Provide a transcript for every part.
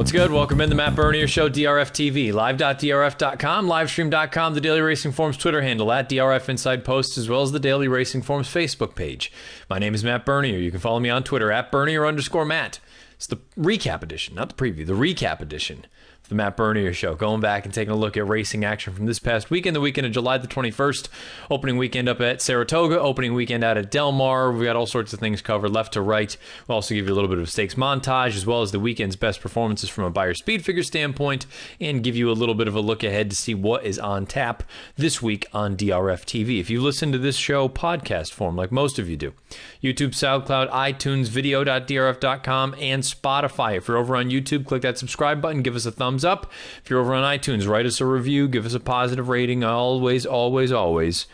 What's good? Welcome in the Matt Bernier Show, DRF TV, live.drf.com, livestream.com, the Daily Racing Forums Twitter handle at DRF Inside Posts, as well as the Daily Racing Forums Facebook page. My name is Matt Bernier. You can follow me on Twitter at Bernier_Matt. It's the recap edition, not the preview, the recap edition of the Matt Bernier Show. Going back and taking a look at racing action from this past weekend, the weekend of July the 21st, opening weekend up at Saratoga, opening weekend out at Del Mar. We got all sorts of things covered left to right. We'll also give you a little bit of stakes montage, as well as the weekend's best performances from a buyer speed figure standpoint, and give you a little bit of a look ahead to see what is on tap this week on DRF TV. If you listen to this show podcast form, like most of you do, YouTube, SoundCloud, iTunes, video.drf.com, and Spotify. If you're over on YouTube, click that subscribe button, give us a thumbs up. If you're over on iTunes, write us a review, give us a positive rating. Always, always, always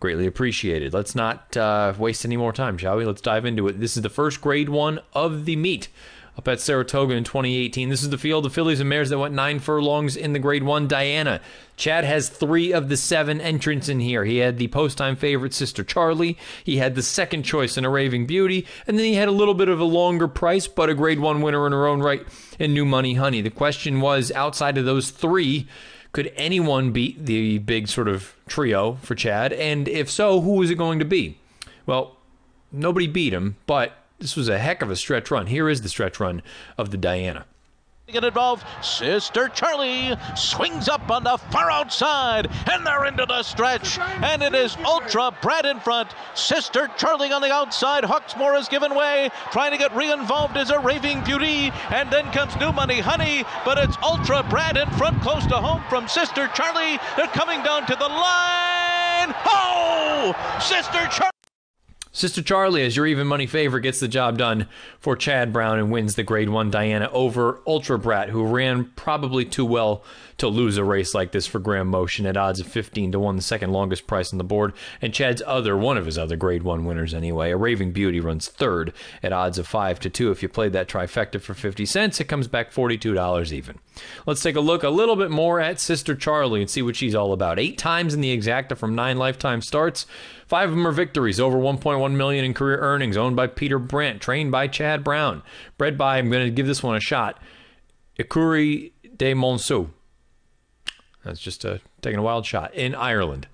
greatly appreciated. Let's not waste any more time, shall we? Let's dive into it. This is the first grade one of the meet up at Saratoga in 2018. This is the field of fillies and mares that went 9 furlongs in the grade one. Diana. Chad has 3 of the 7 entrants in here. He had the post-time favorite Sister Charlie. He had the second choice in A Raving Beauty. And then he had a little bit of a longer price, but a grade one winner in her own right in New Money Honey. The question was, outside of those 3, could anyone beat the big sort of trio for Chad? And if so, who was it going to be? Well, nobody beat him, but this was a heck of a stretch run. Here is the stretch run of the Diana. Get involved. Sister Charlie swings up on the far outside, and they're into the stretch, and it is Ultra Brad in front. Sister Charlie on the outside. Huxmore has given way, trying to get re-involved as A Raving Beauty, and then comes New Money Honey, but it's Ultra Brad in front, close to home from Sister Charlie. They're coming down to the line. Oh! Sister Charlie! Sister Charlie, as your even money favorite, gets the job done for Chad Brown and wins the grade one Diana over Ultra Brat, who ran probably too well to lose a race like this for Graham Motion at odds of 15-1, the second longest price on the board. And Chad's one of his other grade one winners anyway, A Raving Beauty, runs third at odds of 5-2. If you played that trifecta for 50 cents, it comes back $42 even. Let's take a look a little bit more at Sister Charlie and see what she's all about. 8 times in the exacta from 9 lifetime starts. 5 of them are victories, over $1.1 million in career earnings, owned by Peter Brandt, trained by Chad Brown, bred by, I'm going to give this one a shot, Écurie de Monceau. That's just taking a wild shot, in Ireland.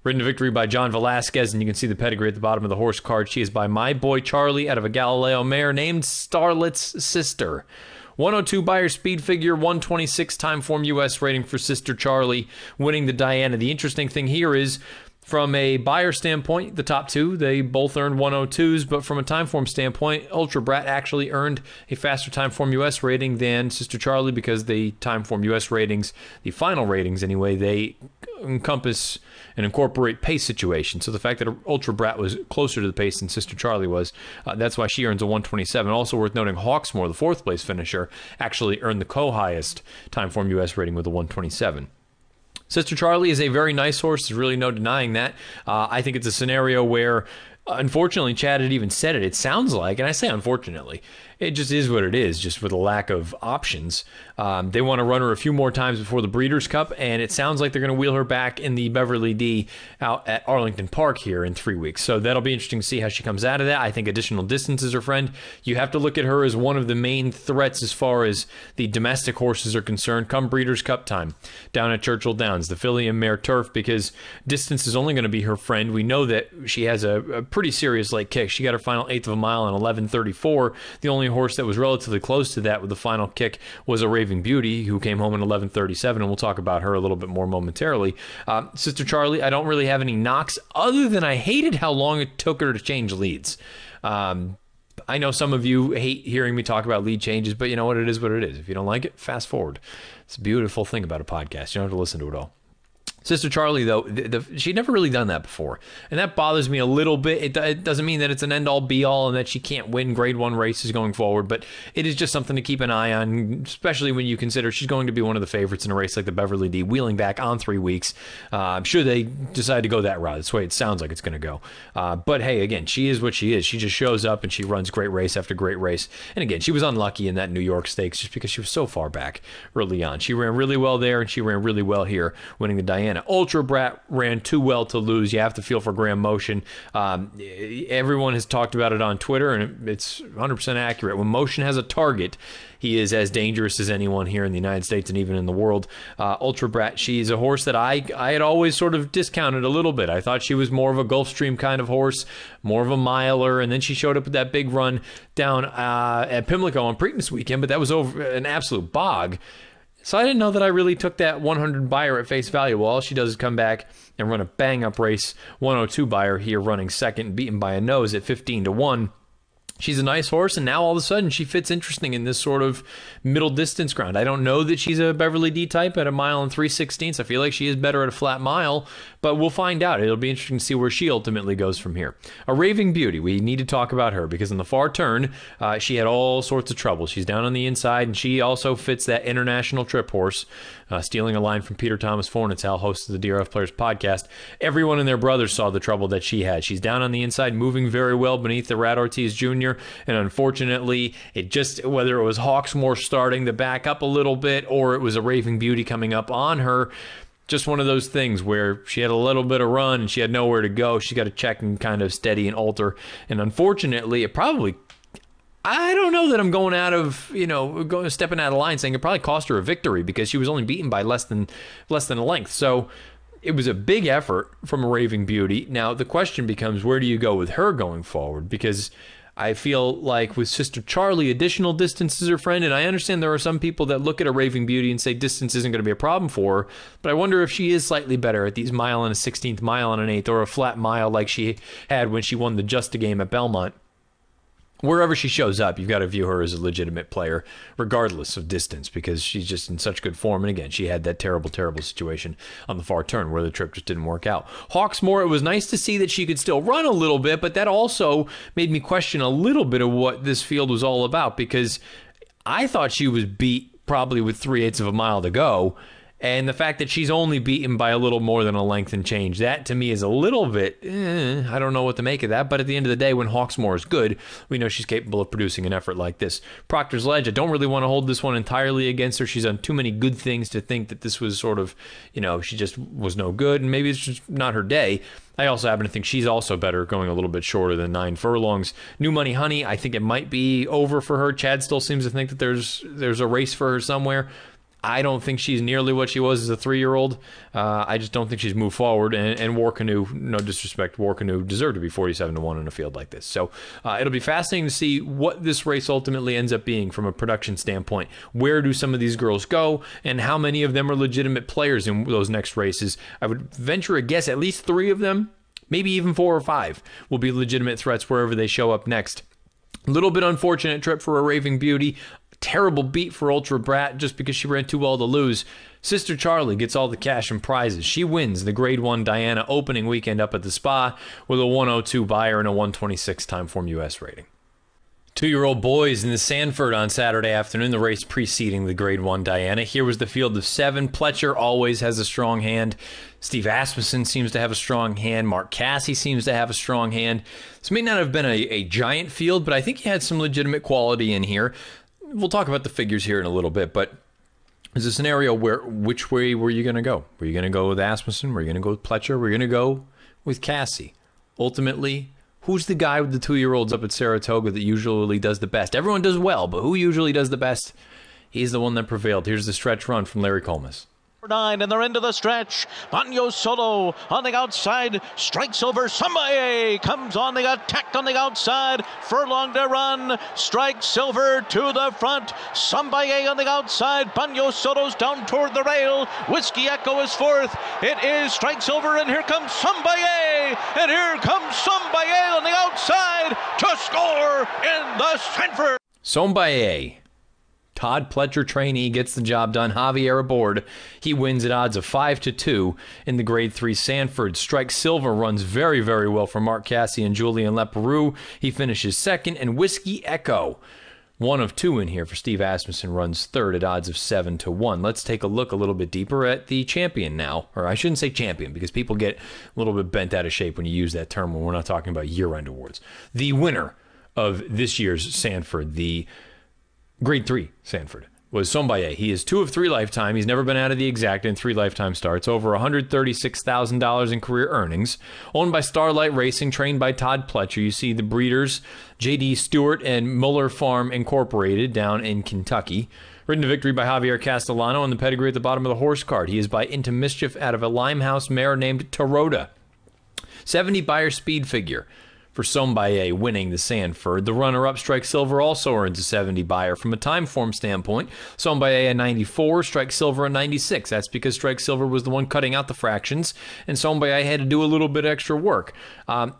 Ridden to victory by John Velasquez, and you can see the pedigree at the bottom of the horse card. She is by My Boy Charlie out of a Galileo mare named Starlet's Sister. 102 buyer speed figure, 126 time form U.S. rating for Sister Charlie, winning the Diana. The interesting thing here is, from a buyer standpoint, the top 2, they both earned 102s, but from a time form standpoint, Ultra Brat actually earned a faster time form U.S. rating than Sister Charlie, because the time form U.S. ratings, the final ratings anyway, they encompass and incorporate pace situation. So the fact that Ultra Brat was closer to the pace than Sister Charlie was, that's why she earns a 127. Also worth noting, Hawksmore, the 4th place finisher, actually earned the co-highest time form U.S. rating with a 127. Sister Charlie is a very nice horse. There's really no denying that. I think it's a scenario where, unfortunately, Chad had even said it. It sounds like, and I say unfortunately, it just is what it is, just with a lack of options. They want to run her a few more times before the Breeders' Cup, and it sounds like they're going to wheel her back in the Beverly D out at Arlington Park here in 3 weeks. So that'll be interesting to see how she comes out of that. I think additional distance is her friend. You have to look at her as one of the main threats as far as the domestic horses are concerned come Breeders' Cup time down at Churchill Downs, the filly and mare turf, because distance is only going to be her friend. We know that she has a pretty serious late kick. She got her final 1/8 of a mile in 11:34. The only horse that was relatively close to that with the final kick was A Raving Beauty, who came home in 11:37, and we'll talk about her a little bit more momentarily. Sister Charlie, I don't really have any knocks, other than I hated how long it took her to change leads. I know some of you hate hearing me talk about lead changes, but you know what? It is what it is. If you don't like it, fast forward. It's a beautiful thing about a podcast. You don't have to listen to it all. Sister Charlie, though, she'd never really done that before, and that bothers me a little bit. It doesn't mean that it's an end-all, be-all, and that she can't win grade one races going forward, but it is just something to keep an eye on, especially when you consider she's going to be one of the favorites in a race like the Beverly D, wheeling back on 3 weeks. I'm sure they decide to go that route. That's the way it sounds like it's going to go. But hey, again, she is what she is. She just shows up, and she runs great race after great race. And again, she was unlucky in that New York Stakes just because she was so far back early on. She ran really well there, and she ran really well here, winning the Diana. Diana. Ultra Brat ran too well to lose. You have to feel for Graham Motion. Everyone has talked about it on Twitter, and it's 100% accurate. When Motion has a target, he is as dangerous as anyone here in the United States and even in the world. Ultra Brat, she's a horse that I had always sort of discounted a little bit. I thought she was more of a Gulfstream kind of horse, more of a miler, and then she showed up with that big run down at Pimlico on Preakness weekend, but that was over an absolute bog. So I didn't know that I really took that 100 buyer at face value. Well, all she does is come back and run a bang-up race. 102 buyer here running second, beaten by a nose at 15-1. She's a nice horse, and now all of a sudden she fits interesting in this sort of middle distance ground. I don't know that she's a Beverly D type at 1 mile and 3/16. I feel like she is better at a flat mile, but we'll find out. It'll be interesting to see where she ultimately goes from here. A Raving Beauty, we need to talk about her because in the far turn, she had all sorts of trouble. She's down on the inside, and she also fits that international trip horse, stealing a line from Peter Thomas Fornatale, host of the DRF Players podcast. Everyone and their brothers saw the trouble that she had. She's down on the inside, moving very well beneath the Rat Ortiz Jr., and unfortunately, it just, whether it was Hawksmoor starting to back up a little bit or it was a Raving Beauty coming up on her, just one of those things where she had a little bit of run and she had nowhere to go. She got to check and kind of steady and alter. And unfortunately, it probably, I don't know that I'm going out of, stepping out of line saying it probably cost her a victory because she was only beaten by less than a length. So it was a big effort from a Raving Beauty. Now, the question becomes, where do you go with her going forward? Because I feel like with Sister Charlie, additional distance is her friend, and I understand there are some people that look at a Raving Beauty and say distance isn't going to be a problem for her, but I wonder if she is slightly better at these mile and a 16th, mile and an 8th, or a flat mile like she had when she won the Just a Game at Belmont. Wherever she shows up, you've got to view her as a legitimate player, regardless of distance, because she's just in such good form. And again, she had that terrible, terrible situation on the far turn where the trip just didn't work out. Hawksmoor, it was nice to see that she could still run a little bit, but that also made me question a little bit of what this field was all about, because I thought she was beat probably with 3/8 of a mile to go. And the fact that she's only beaten by a little more than a length and change, that to me is a little bit, I don't know what to make of that. But at the end of the day, when Hawksmoor is good, we know she's capable of producing an effort like this. Proctor's Ledge, I don't really want to hold this one entirely against her. She's done too many good things to think that this was sort of, she just was no good. And maybe it's just not her day. I also happen to think she's also better going a little bit shorter than 9 furlongs. New Money Honey, I think it might be over for her. Chad still seems to think that there's a race for her somewhere. I don't think she's nearly what she was as a 3-year-old. I just don't think she's moved forward. And War Canoe, no disrespect, War Canoe deserved to be 47-1 in a field like this. So it'll be fascinating to see what this race ultimately ends up being from a production standpoint. Where do some of these girls go, and how many of them are legitimate players in those next races? I would venture a guess at least 3 of them, maybe even 4 or 5, will be legitimate threats wherever they show up next. A little bit unfortunate trip for a Raving Beauty. Terrible beat for Ultra Brat just because she ran too well to lose. Sister Charlie gets all the cash and prizes. She wins the Grade 1 Diana opening weekend up at the Spa with a 102 buyer and a 126 Timeform US rating. 2-year-old boys in the Sanford on Saturday afternoon, the race preceding the Grade 1 Diana. Here was the field of 7. Pletcher always has a strong hand. Steve Asmussen seems to have a strong hand. Mark Casse seems to have a strong hand. This may not have been a giant field, but I think he had some legitimate quality in here. We'll talk about the figures here in a little bit, but there's a scenario where which way were you going to go? Were you going to go with Asmussen? Were you going to go with Pletcher? Were you going to go with Casse? Ultimately, who's the guy with the 2-year-olds up at Saratoga that usually does the best? Everyone does well, but who usually does the best? He's the one that prevailed. Here's the stretch run from Larry Colmus. 9 and they're into the stretch. Bagno Solo on the outside, strikes over. Sambaye comes on the attack on the outside. Furlong to run, strikes Silver to the front. Sambaye on the outside. Bagno Solo's down toward the rail. Whiskey Echo is 4th. It is Strike Silver, and here comes Sambaye, and here comes Sambaye on the outside to score in the Sanford. Sambaye, Todd Pletcher trainee, gets the job done. Javier aboard. He wins at odds of 5-2 in the Grade 3 Sanford. Strike Silver runs very, very well for Mark Casse and Julian Leperoux. He finishes 2nd, and Whiskey Echo, 1 of 2 in here for Steve Asmussen, runs 3rd at odds of 7-1. Let's take a look a little bit deeper at the champion now. Or I shouldn't say champion, because people get a little bit bent out of shape when you use that term when we're not talking about year-end awards. The winner of this year's Sanford, the Grade 3 Sanford, was Sombaye. He is 2 of 3 lifetime. He's never been out of the exact in 3 lifetime starts. Over $136,000 in career earnings. Owned by Starlight Racing, trained by Todd Pletcher. You see the breeders, J.D. Stewart and Muller Farm Incorporated down in Kentucky. Ridden to victory by Javier Castellano, and the pedigree at the bottom of the horse card. He is by Into Mischief out of a Limehouse mare named Taroda. 70 Beyer speed figure for Sombaye winning the Sanford. The runner-up, Strike Silver, also earns a 70 Beyer. From a time form standpoint, Sombaye a 94, Strike Silver a 96. That's because Strike Silver was the one cutting out the fractions, and Sombaye had to do a little bit extra work.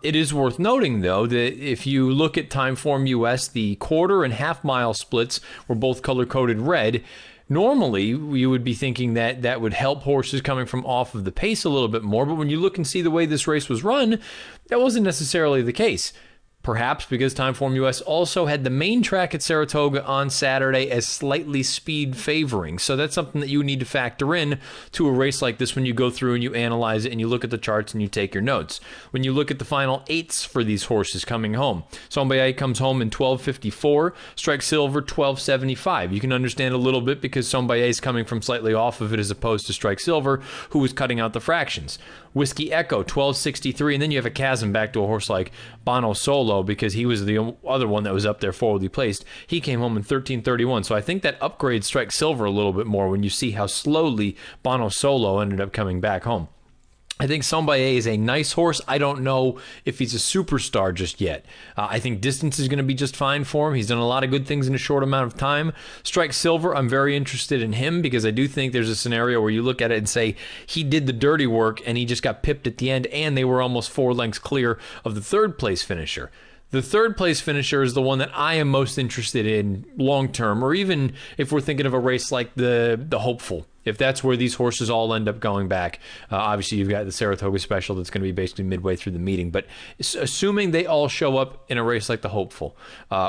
It is worth noting, though, that if you look at time form US, the quarter and half mile splits were both color-coded red. Normally, you would be thinking that that would help horses coming from off of the pace a little bit more, but when you look and see the way this race was run, that wasn't necessarily the case. Perhaps because Timeform US also had the main track at Saratoga on Saturday as slightly speed favoring. So that's something that you need to factor in to a race like this when you go through and you analyze it and you look at the charts and you take your notes. When you look at the final 8s for these horses coming home, Sombaye comes home in 12:54, Strike Silver 12:75. You can understand a little bit because Sombaye is coming from slightly off of it as opposed to Strike Silver, who was cutting out the fractions. Whiskey Echo 12:63, and then you have a chasm back to a horse like Bono Solo because he was the other one that was up there forwardly placed. He came home in 13:31, so I think that upgrades Strike Silver a little bit more when you see how slowly Bono Solo ended up coming back home. I think Sombaye is a nice horse. I don't know if he's a superstar just yet. I think distance is going to be just fine for him. He's done a lot of good things in a short amount of time. Strike Silver, I'm very interested in him because I do think there's a scenario where you look at it and say he did the dirty work and he just got pipped at the end, and they were almost 4 lengths clear of the third place finisher. The third place finisher is the one that I am most interested in long term, or even if we're thinking of a race like the Hopeful. If that's where these horses all end up going back, obviously you've got the Saratoga Special that's going to be basically midway through the meeting. But assuming they all show up in a race like the Hopeful,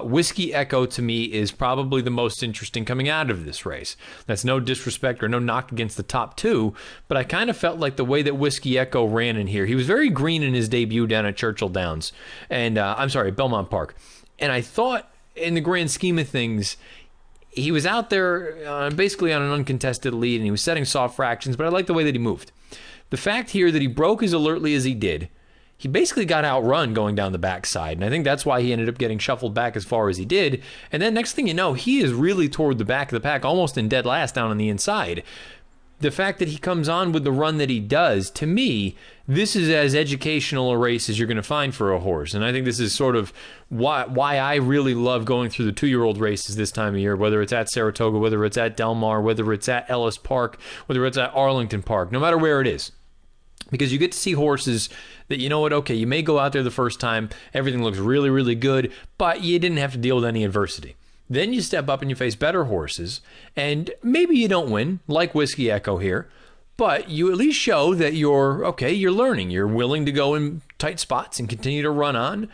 Whiskey Echo to me is probably the most interesting coming out of this race. That's no disrespect or no knock against the top 2, but I kind of felt like the way that Whiskey Echo ran in here, he was very green in his debut down at Churchill Downs, and Belmont Park. And I thought in the grand scheme of things, he was out there basically on an uncontested lead, and he was setting soft fractions, but I like the way that he moved. The fact here that he broke as alertly as he did, he basically got outrun going down the backside, and I think that's why he ended up getting shuffled back as far as he did. And then next thing you know, he is really toward the back of the pack, almost in dead last down on the inside. The fact that he comes on with the run that he does, to me, this is as educational a race as you're going to find for a horse. And I think this is sort of why I really love going through the 2-year-old races this time of year, whether it's at Saratoga, whether it's at Del Mar, whether it's at Ellis Park, whether it's at Arlington Park, no matter where it is. Because you get to see horses that, you know what, okay, you may go out there the first time, everything looks really, really good, but you didn't have to deal with any adversity. Then you step up and you face better horses, and maybe you don't win, like Whiskey Echo here, but you at least show that you're learning. You're willing to go in tight spots and continue to run on.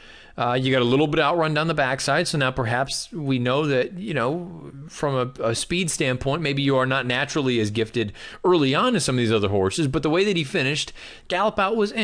You got a little bit outrun down the backside, so now perhaps we know that, from a speed standpoint, maybe you are not naturally as gifted early on as some of these other horses, but the way that he finished, Gallop Out was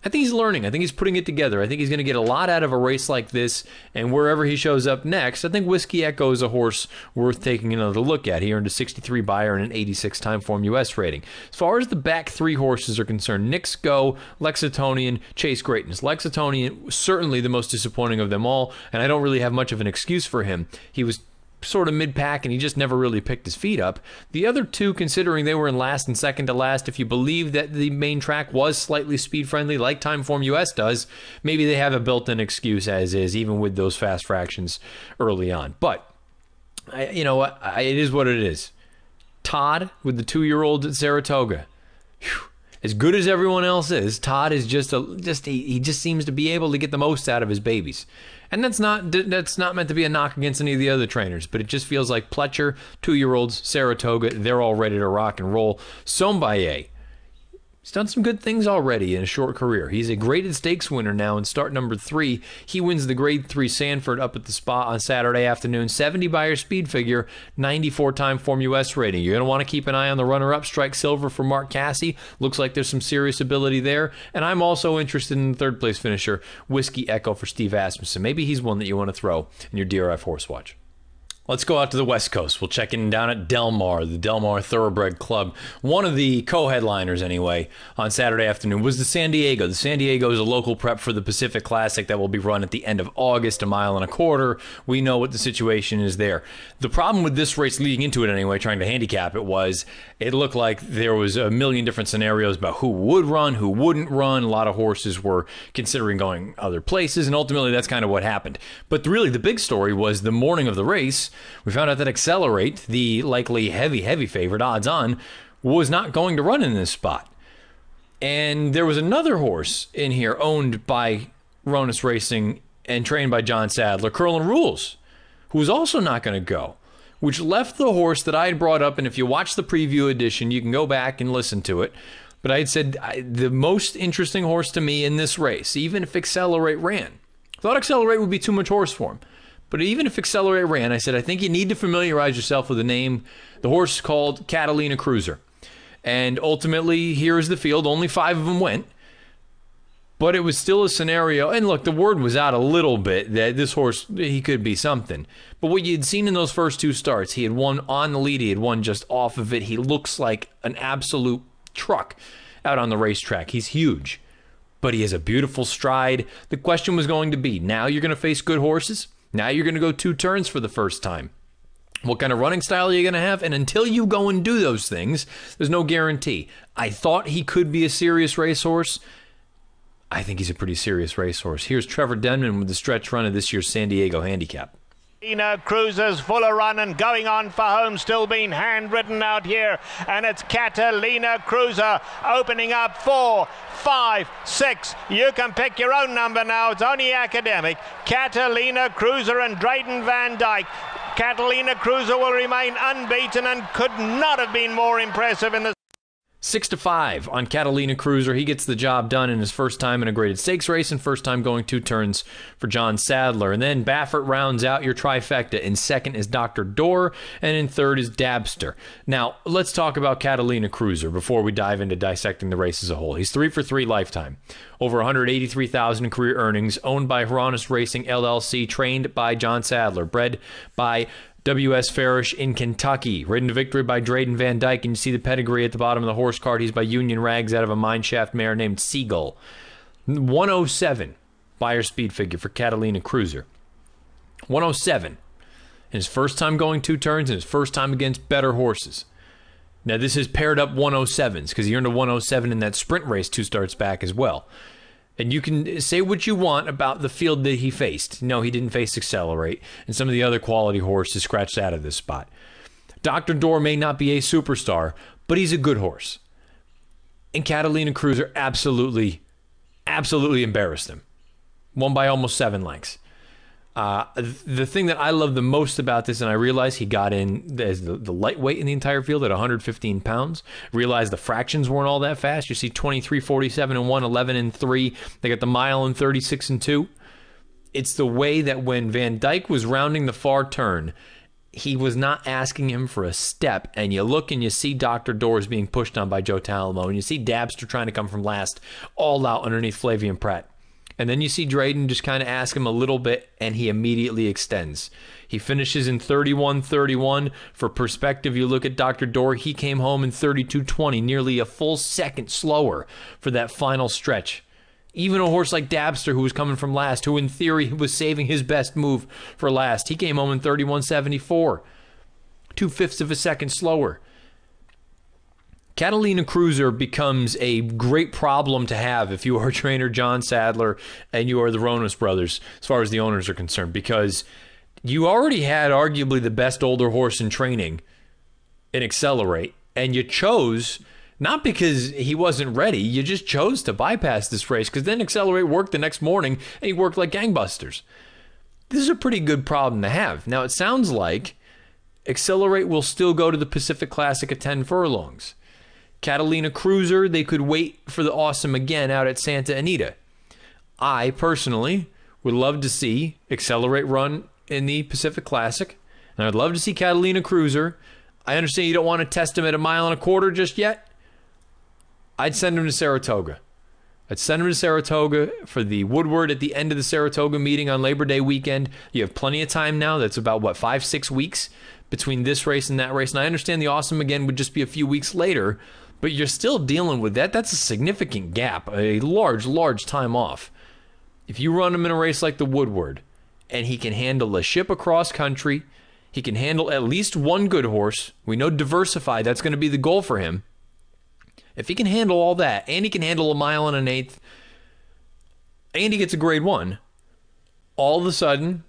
I think he's learning. I think he's putting it together. I think he's going to get a lot out of a race like this, and wherever he shows up next, I think Whiskey Echo is a horse worth taking another look at. He earned a 63 Beyer and an 86 Timeform US rating. As far as the back 3 horses are concerned, Knicks Go, Lexitonian, Chase Greatness. Lexitonian, certainly the most disappointing of them all, and I don't really have much of an excuse for him. He was sort of mid-pack, and he just never really picked his feet up. The other 2, considering they were in last and second to last, if you believe that the main track was slightly speed-friendly, like Timeform US does, maybe they have a built-in excuse as is, even with those fast fractions early on. But, it is what it is. Todd, with the 2-year-old at Saratoga, as good as everyone else is, Todd is he just seems to be able to get the most out of his babies. And that's not meant to be a knock against any of the other trainers, but it just feels like Pletcher, 2-year-olds, Saratoga, they're all ready to rock and roll. Sombaye, he's done some good things already in a short career. He's a graded stakes winner now in start number 3. He wins the grade 3 Sanford up at the spot on Saturday afternoon. 70 Beyer speed figure, 94 Timeform US rating. You're going to want to keep an eye on the runner-up, Strike Silver for Mark Casse. Looks like there's some serious ability there. And I'm also interested in the third place finisher, Whiskey Echo for Steve Asmussen. Maybe he's one that you want to throw in your DRF Horse Watch. Let's go out to the West Coast. We'll check in down at Del Mar, the Del Mar Thoroughbred Club. One of the co-headliners, anyway, on Saturday afternoon was the San Diego. The San Diego is a local prep for the Pacific Classic that will be run at the end of August, 1.25 miles. We know what the situation is there. The problem with this race leading into it anyway, trying to handicap it, was it looked like there was a million different scenarios about who would run, who wouldn't run. A lot of horses were considering going other places, and ultimately that's kind of what happened. But really the big story was the morning of the race. We found out that Accelerate, the likely heavy favorite, odds on, was not going to run in this spot. And there was another horse in here owned by Ronus Racing and trained by John Sadler, Curlin' Rules, who was also not going to go, which left the horse that I had brought up. And if you watch the preview edition, you can go back and listen to it. But I had said the most interesting horse to me in this race, even if Accelerate ran. I thought Accelerate would be too much horse for him. But even if Accelerate ran, I said, I think you need to familiarize yourself with the name, the horse called Catalina Cruiser. And ultimately, here's the field. Only 5 of them went. But it was still a scenario. And look, the word was out a little bit that this horse, he could be something. But what you'd seen in those first 2 starts, he had won on the lead. He had won just off of it. He looks like an absolute truck out on the racetrack. He's huge. But he has a beautiful stride. The question was going to be, now you're going to face good horses? Now you're going to go 2 turns for the first time. What kind of running style are you going to have? And until you go and do those things, there's no guarantee. I thought he could be a serious racehorse. I think he's a pretty serious racehorse. Here's Trevor Denman with the stretch run of this year's San Diego Handicap. Cruiser's full of run and going on for home, still being handwritten out here, and it's Catalina Cruiser opening up 4, 5, 6. You can pick your own number now. It's only academic. Catalina Cruiser and Drayden Van Dyke. Catalina Cruiser will remain unbeaten and could not have been more impressive in the 6-5 on Catalina Cruiser. He gets the job done in his first time in a graded stakes race and first time going 2 turns for John Sadler. And then Baffert rounds out your trifecta. In second is Dr. Door, and in third is Dabster. Now, let's talk about Catalina Cruiser before we dive into dissecting the race as a whole. He's 3 for 3 lifetime. Over $183,000 in career earnings, owned by Hronis Racing LLC, trained by John Sadler, bred by W.S. Farish in Kentucky, ridden to victory by Drayden Van Dyke, and you see the pedigree at the bottom of the horse card. He's by Union Rags out of a mineshaft mare named Seagull. 107 buyer speed figure for Catalina Cruiser. 107. And his first time going 2 turns and his first time against better horses. Now this is paired up 107s because he earned a 107 in that sprint race 2 starts back as well. And you can say what you want about the field that he faced. No, he didn't face Accelerate. And some of the other quality horses scratched out of this spot. Dr. Door may not be a superstar, but he's a good horse. And Catalina Cruiser absolutely embarrassed him. Won by almost 7 lengths. The thing that I love the most about this, and I realize he got in as the lightweight in the entire field at 115 pounds. Realized the fractions weren't all that fast. You see 23:47 and 1, 11 and 3. They got the mile in 36 and 2. It's the way that when Van Dyke was rounding the far turn, he was not asking him for a step. And you look and you see Dr. Doors being pushed on by Joe Talamo, and you see Dabster trying to come from last, all out underneath Flavian Pratt. And then you see Drayden just kind of ask him a little bit, and he immediately extends. He finishes in 31:31. For perspective, you look at Dr. Door, he came home in 32:20, nearly a full second slower for that final stretch. Even a horse like Dabster, who was coming from last, who in theory was saving his best move for last, he came home in 31:74. 2/5 of a second slower. Catalina Cruiser becomes a great problem to have if you are trainer John Sadler and you are the Hronis brothers, as far as the owners are concerned, because you already had arguably the best older horse in training in Accelerate, and you chose, not because he wasn't ready, you just chose to bypass this race, because then Accelerate worked the next morning, and he worked like gangbusters. This is a pretty good problem to have. Now, it sounds like Accelerate will still go to the Pacific Classic at 10 furlongs. Catalina Cruiser, they could wait for the awesome again out at Santa Anita. I, personally, would love to see Accelerate run in the Pacific Classic, and I'd love to see Catalina Cruiser. I understand you don't want to test him at 1.25 miles just yet. I'd send him to Saratoga. I'd send him to Saratoga for the Woodward at the end of the Saratoga meeting on Labor Day weekend. You have plenty of time now. That's about, 5-6 weeks between this race and that race. And I understand the Awesome Again would just be a few weeks later, but you're still dealing with that. That's a significant gap, a large time off. If you run him in a race like the Woodward, and he can handle a ship across country, he can handle at least one good horse. We know diversify, that's going to be the goal for him. If he can handle all that, and he can handle a mile and an eighth, and he gets a grade 1, all of a sudden,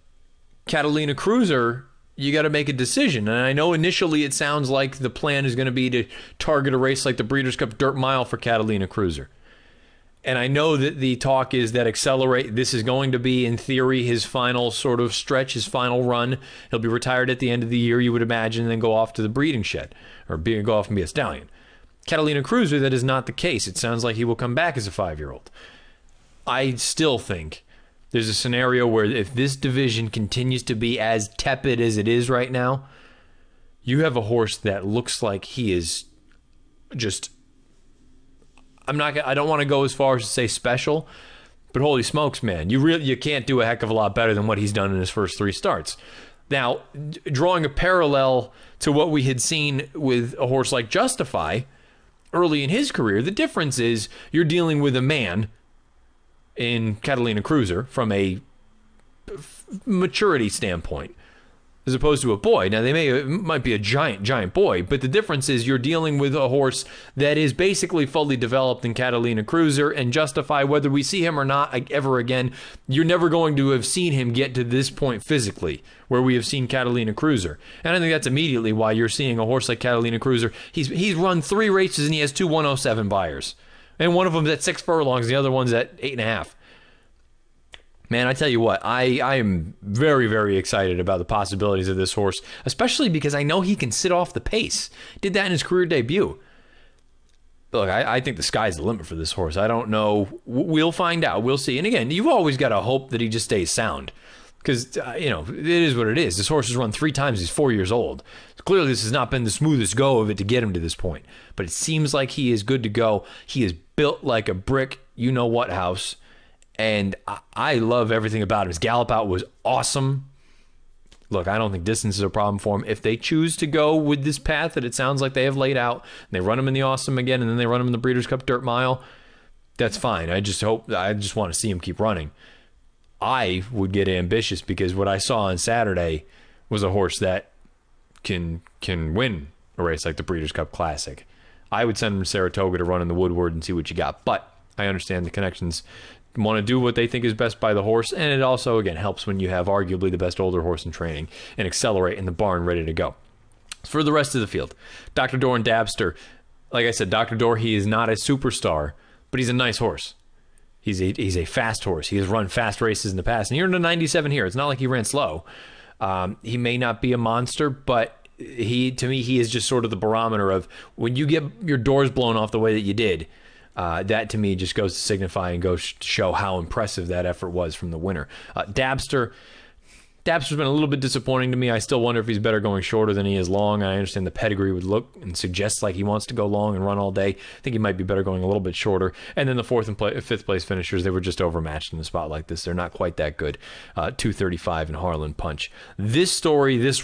Catalina Cruiser, you got to make a decision. And I know initially it sounds like the plan is going to be to target a race like the Breeders' Cup Dirt Mile for Catalina Cruiser. And I know that the talk is that Accelerate, this is going to be, in theory, his final sort of stretch, his final run. He'll be retired at the end of the year, you would imagine, and then go off to the breeding shed, or go off and be a stallion. Catalina Cruiser, that is not the case. It sounds like he will come back as a 5-year-old. I still think there's a scenario where if this division continues to be as tepid as it is right now, you have a horse that looks like he is just, I don't want to go as far as to say special, but holy smokes, man, you can't do a heck of a lot better than what he's done in his first 3 starts. Now, drawing a parallel to what we had seen with a horse like Justify early in his career, the difference is you're dealing with a man in Catalina Cruiser from a maturity standpoint, as opposed to a boy. Now, it might be a giant boy, but the difference is you're dealing with a horse that is basically fully developed in Catalina Cruiser, and Justify, whether we see him or not ever again, you're never going to have seen him get to this point physically where we have seen Catalina Cruiser. And I think that's immediately why you're seeing a horse like Catalina Cruiser. He's run 3 races and he has 2 107 buyers. And one of them's at 6 furlongs, the other one's at 8.5. Man, I tell you what, I am very, very excited about the possibilities of this horse, especially because I know he can sit off the pace. Did that in his career debut. Look, I think the sky's the limit for this horse. I don't know. We'll find out. We'll see. And again, you've always got to hope that he just stays sound. Because, it is what it is. This horse has run 3 times. He's 4 years old. Clearly, this has not been the smoothest go of it to get him to this point. But it seems like he is good to go. He is built like a brick, you-know-what house. And I love everything about him. His gallop out was awesome. Look, I don't think distance is a problem for him. If they choose to go with this path that it sounds like they have laid out, and they run him in the Awesome Again, and then they run him in the Breeders' Cup Dirt Mile, that's fine. I just want to see him keep running. I would get ambitious because what I saw on Saturday was a horse that can win a race like the Breeders' Cup Classic. I would send him to Saratoga to run in the Woodward and see what you got. But I understand the connections want to do what they think is best by the horse, and it also, again, helps when you have arguably the best older horse in training and Accelerate in the barn ready to go. For the rest of the field, Dr. Door and Dabster, like I said, Dr. Door, he is not a superstar, but he's a nice horse. He's a fast horse. He has run fast races in the past, and he earned a 97 here. It's not like he ran slow. He may not be a monster, but to me, he is just sort of the barometer of when you get your doors blown off the way that you did. That to me just goes to signify and goes to show how impressive that effort was from the winner. Dabster's been a little bit disappointing to me. I still wonder if he's better going shorter than he is long. I understand the pedigree would look and suggest like he wants to go long and run all day. I think he might be better going a little bit shorter. And then the 4th and 5th place finishers, they were just overmatched in the spot like this. They're not quite that good. 235 and Harlan Punch. This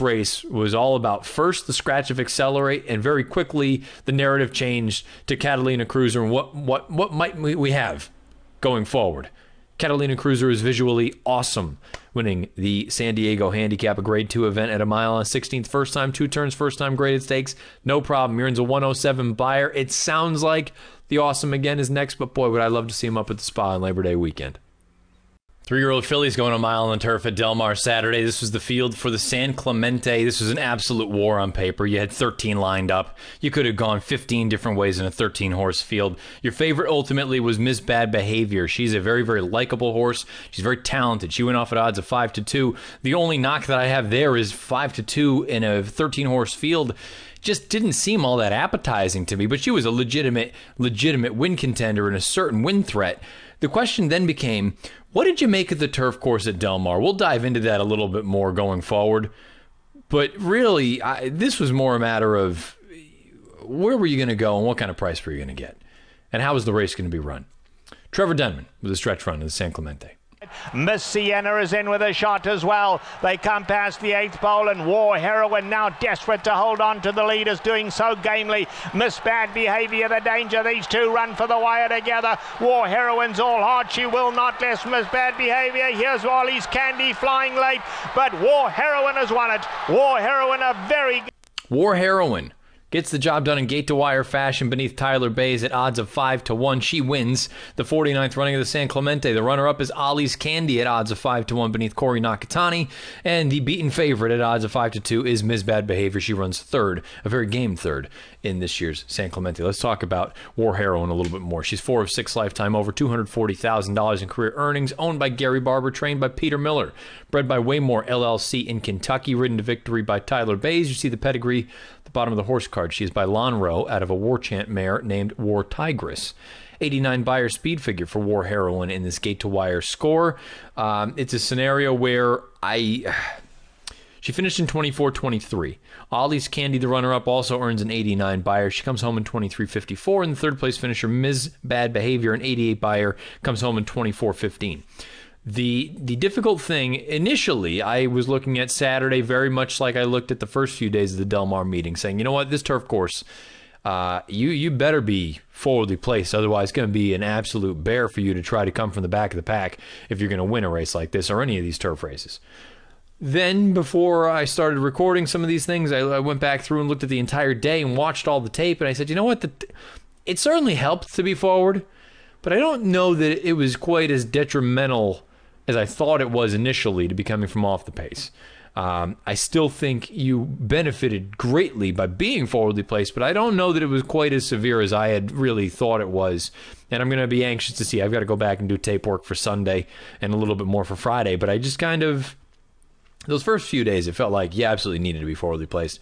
race was all about first the scratch of Accelerate, and very quickly the narrative changed to Catalina Cruiser and what might we have going forward. Catalina Cruiser is visually awesome, winning the San Diego Handicap, a grade 2 event at a mile on 16th, first time, 2 turns, first time graded stakes. No problem. He earns a 107 buyer. It sounds like the Awesome Again is next, but boy, would I love to see him up at the Spa on Labor Day weekend. 3-year-old fillies going a mile on the turf at Del Mar Saturday. This was the field for the San Clemente. This was an absolute war on paper. You had 13 lined up. You could have gone 15 different ways in a 13-horse field. Your favorite ultimately was Miss Bad Behavior. She's a very, very likable horse. She's very talented. She went off at odds of 5-2. The only knock that I have there is 5-2 in a 13-horse field. Just didn't seem all that appetizing to me, but she was a legitimate win contender and a certain win threat. The question then became, what did you make of the turf course at Del Mar? We'll dive into that a little bit more going forward. But really, this was more a matter of where were you going to go and what kind of price were you going to get? And how was the race going to be run? Trevor Denman with a stretch run in the San Clemente. Miss Sienna is in with a shot as well. They come past the 8th pole, and War Heroine now desperate to hold on to the leaders, doing so gamely. Miss Bad Behavior, the danger. These two run for the wire together. War Heroine's all hard. She will not let Miss Bad Behavior. Here's Ollie's Candy flying late, but War Heroine has won it. War Heroine, a very... War Heroine gets the job done in gate-to-wire fashion beneath Tyler Bays at odds of 5-1. She wins the 49th running of the San Clemente. The runner-up is Ollie's Candy at odds of 5-1 beneath Corey Nakatani. And the beaten favorite at odds of 5-2 is Ms. Bad Behavior. She runs third, a very game third in this year's San Clemente. Let's talk about War Heroine a little bit more. She's 4 of 6 lifetime, over $240,000 in career earnings, owned by Gary Barber, trained by Peter Miller, bred by Waymore LLC in Kentucky, ridden to victory by Tyler Bays. You see the pedigree at the bottom of the horse card. She is by Lonro out of a War Chant mare named War Tigress. 89 Beyer speed figure for War Heroine in this gate-to-wire score. It's a scenario where she finished in 24-23. Ollie's Candy, the runner-up, also earns an 89 Beyer. She comes home in 23-54. And the third-place finisher, Ms. Bad Behavior, an 88 Beyer, comes home in 24-15. The difficult thing, initially, I was looking at Saturday very much like I looked at the first few days of the Del Mar meeting, saying, you know what, this turf course, you better be forwardly placed, otherwise it's going to be an absolute bear for you to try to come from the back of the pack if you're going to win a race like this or any of these turf races. Then, before I started recording some of these things, I went back through and looked at the entire day and watched all the tape, and I said, you know what, it certainly helped to be forward, but I don't know that it was quite as detrimental as I thought it was initially to be coming from off the pace. I still think you benefited greatly by being forwardly placed, but I don't know that it was quite as severe as I had really thought it was. And I'm going to be anxious to see. I've got to go back and do tape work for Sunday and a little bit more for Friday, but I just kind of, those first few days, it felt like you absolutely needed to be forwardly placed.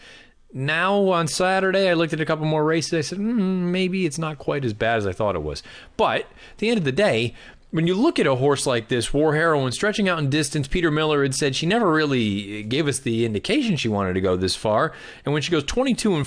Now, on Saturday, I looked at a couple more races. I said, maybe it's not quite as bad as I thought it was. But at the end of the day, when you look at a horse like this, War Heroine, stretching out in distance, Peter Miller had said she never really gave us the indication she wanted to go this far. And when she goes 22-4,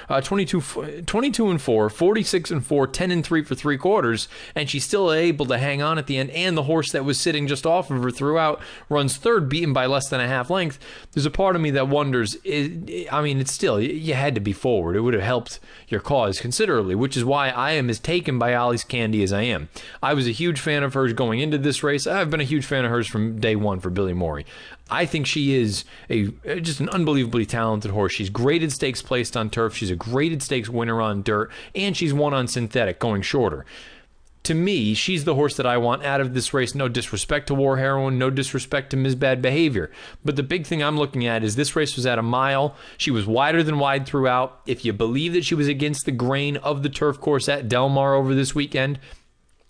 46-4, 10-3 for 3 quarters, and she's still able to hang on at the end, and the horse that was sitting just off of her throughout runs third, beaten by less than a half length, there's a part of me that wonders, it's still, you had to be forward. It would have helped your cause considerably, which is why I am as taken by Ollie's Candy as I am. I was a huge fan of hers going into this race. I've been a huge fan of hers from day one for Billy Morey. I think she is just an unbelievably talented horse. She's graded stakes placed on turf. She's a graded stakes winner on dirt, and she's won on synthetic going shorter. To me, she's the horse that I want out of this race. No disrespect to War Heroine, no disrespect to Ms. Bad Behavior. But the big thing I'm looking at is this race was at a mile. She was wider than wide throughout. If you believe that she was against the grain of the turf course at Del Mar over this weekend,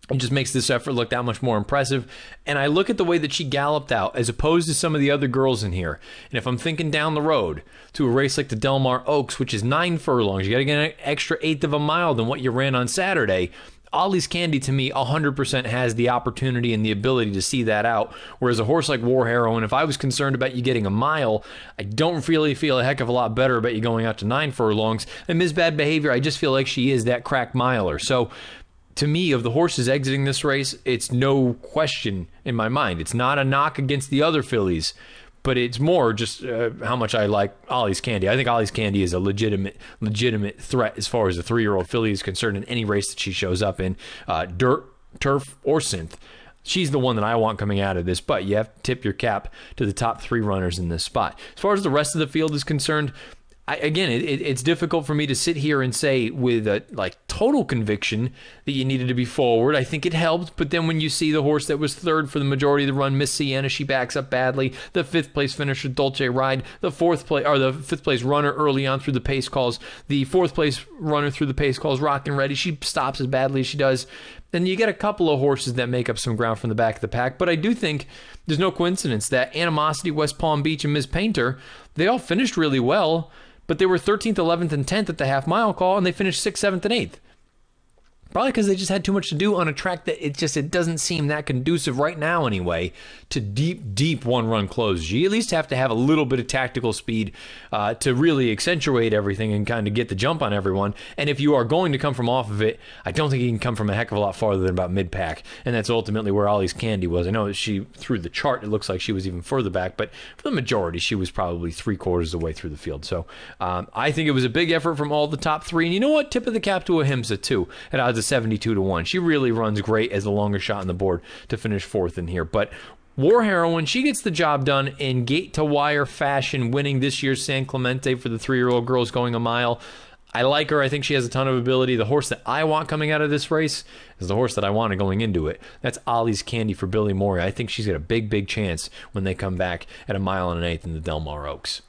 it just makes this effort look that much more impressive. And I look at the way that she galloped out as opposed to some of the other girls in here. And if I'm thinking down the road to a race like the Del Mar Oaks, which is 9 furlongs, you got to get an extra 1/8 of a mile than what you ran on Saturday. Ollie's Candy, to me, 100% has the opportunity and the ability to see that out. Whereas a horse like War Heroine, if I was concerned about you getting a mile, I don't really feel a heck of a lot better about you going out to 9 furlongs. And Ms. Bad Behavior, I just feel like she is that crack miler. So, to me, of the horses exiting this race, it's no question in my mind. It's not a knock against the other fillies, but it's more just how much I like Ollie's Candy. I think Ollie's Candy is a legitimate threat as far as a 3-year-old filly is concerned in any race that she shows up in, dirt, turf, or synth. She's the one that I want coming out of this, but you have to tip your cap to the top 3 runners in this spot. As far as the rest of the field is concerned, it's difficult for me to sit here and say with a total conviction that you needed to be forward. I think it helped, but then when you see the horse that was third for the majority of the run, Miss Sienna, she backs up badly. The 5th place finisher, Dolce Ride, the 5th place runner early on through the pace calls, the 4th place runner through the pace calls, Rockin' Ready, she stops as badly as she does. Then you get a couple of horses that make up some ground from the back of the pack, but I do think there's no coincidence that Animosity, West Palm Beach, and Ms. Painter, they all finished really well. But they were 13th, 11th, and 10th at the half-mile call, and they finished 6th, 7th, and 8th. Probably because they just had too much to do on a track that it doesn't seem that conducive right now anyway to deep one-run closes. You at least have to have a little bit of tactical speed to really accentuate everything and kind of get the jump on everyone. And if you are going to come from off of it, I don't think you can come from a heck of a lot farther than about mid-pack. And that's ultimately where Ollie's Candy was. I know she, through the chart, it looks like she was even further back, but for the majority, she was probably 3/4 of the way through the field. So I think it was a big effort from all the top three. And you know what? Tip of the cap to Ahimsa, too, at odds of 72-1. She really runs great as the longer shot on the board to finish fourth in here. But War Heroine, she gets the job done in gate-to-wire fashion, winning this year's San Clemente for the 3-year-old girls going a mile. I like her. I think she has a ton of ability. The horse that I want coming out of this race is the horse that I wanted going into it. That's Ollie's Candy for Billy Moria. I think she's got a big chance when they come back at 1 1/8 in the Del Mar Oaks.